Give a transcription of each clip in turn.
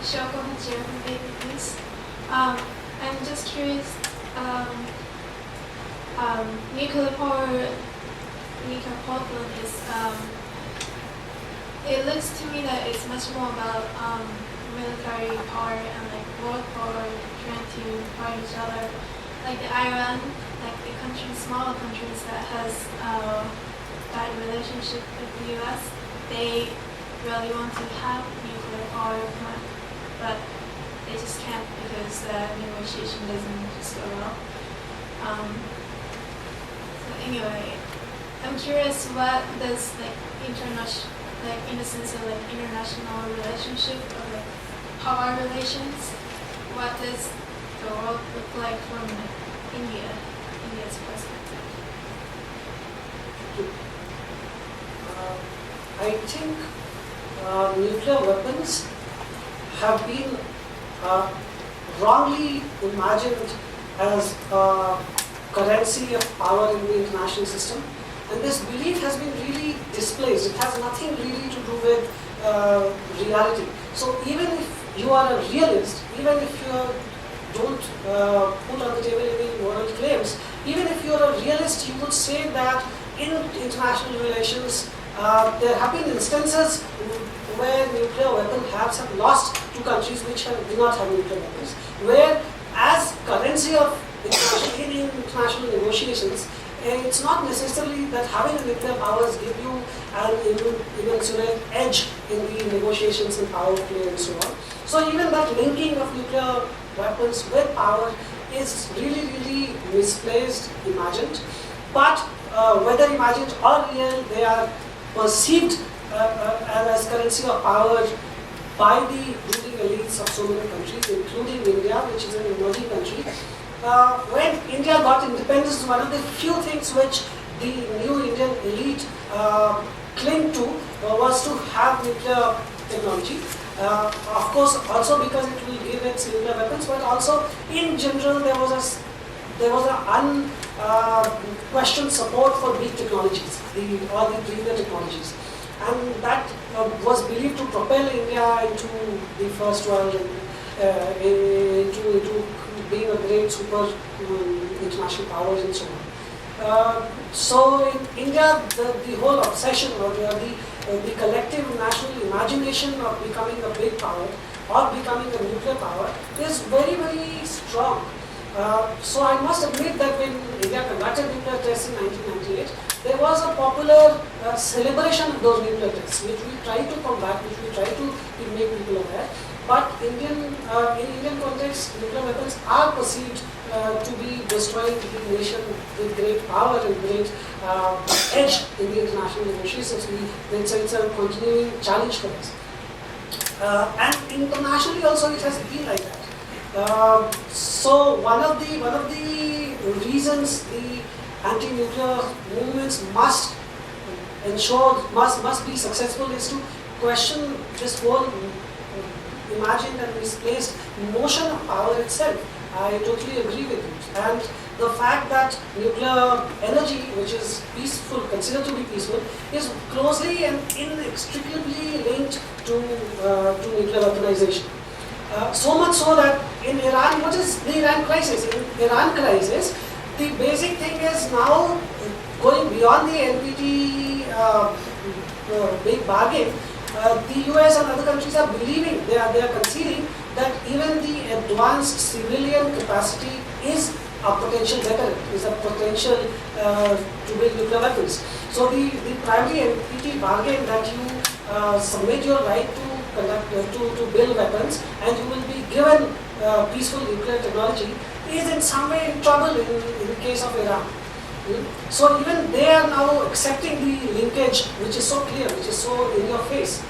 from News. I'm just curious. Nuclear power problem is. It looks to me that it's much more about military power and like world power trying to fight each other. Like the Iran, like the countries, smaller countries that has bad relationship with the U.S. They really want to have nuclear power plant, but they just can't because the negotiation doesn't just go well. So anyway, I'm curious, what does like international, like in the sense of like international relationship or like power relations, what does the world look like from India's perspective? I think nuclear weapons have been wrongly imagined as a currency of power in the international system, and this belief has been really displaced. It has nothing really to do with reality. So even if you are a realist, even if you don't put on the table any moral claims, even if you are a realist, you would say that in international relations there have been instances where nuclear weapons have lost to countries which do not have nuclear weapons, where as currency of international negotiations, it's not necessarily that having a nuclear powers give you an immensurate edge in the negotiations and power play and so on. So even that linking of nuclear weapons with power is really, really misplaced, imagined. But whether imagined or real, they are perceived as currency of power by the ruling elites of so many countries, including India, which is an emerging country. When India got independence, one of the few things which the new Indian elite clinged to was to have nuclear technology. Of course, also because it will give its nuclear weapons, but also in general there was an unquestioned support for big technologies, all the premier technologies, and that was believed to propel India into the first world, into being a great super international power and so on. So in India, the whole obsession or the collective national imagination of becoming a big power or becoming a nuclear power is very, very strong. So I must admit that when India conducted nuclear tests in 1998, there was a popular celebration of those nuclear tests, which we tried to combat, which we tried to make people aware. But in Indian context, nuclear weapons are perceived to be destroying the nation with great power and great edge in the international negotiations. It's a continuing challenge for us. And internationally also it has been like that. So one of the reasons the anti-nuclear movements must be successful is to question this whole imagined and misplaced notion of power itself. I totally agree with you. And the fact that nuclear energy, which is peaceful, considered to be peaceful, is closely and inextricably linked to nuclear weaponization. So much so that in Iran, what is the Iran crisis? In Iran crisis, the basic thing is now going beyond the NPT big bargain. The US and other countries are believing, they are conceding that even the advanced civilian capacity is a potential deterrent, is a potential to build nuclear weapons. So the primary NPT bargain that you submit your right to build weapons and you will be given peaceful nuclear technology is in some way in trouble in the case of Iran. So even they are now accepting the linkage, which is so clear, which is so in your face.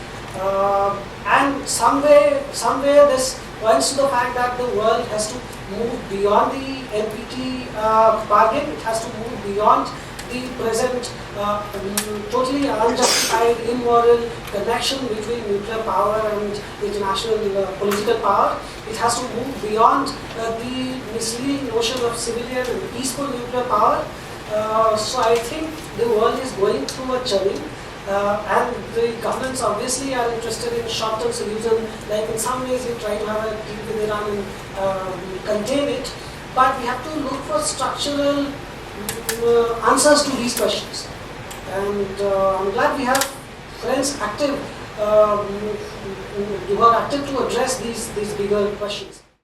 And somewhere this points to the fact that the world has to move beyond the NPT bargain. It has to move beyond the present totally unjustified, immoral connection between nuclear power and international political power. It has to move beyond the misleading notion of civilian and peaceful nuclear power. So I think the world is going through a journey. And the governments obviously are interested in short-term solution. Like in some ways, we try to have a deal with Iran and contain it. But we have to look for structural answers to these questions. And I'm glad we have friends active who are active to address these bigger questions.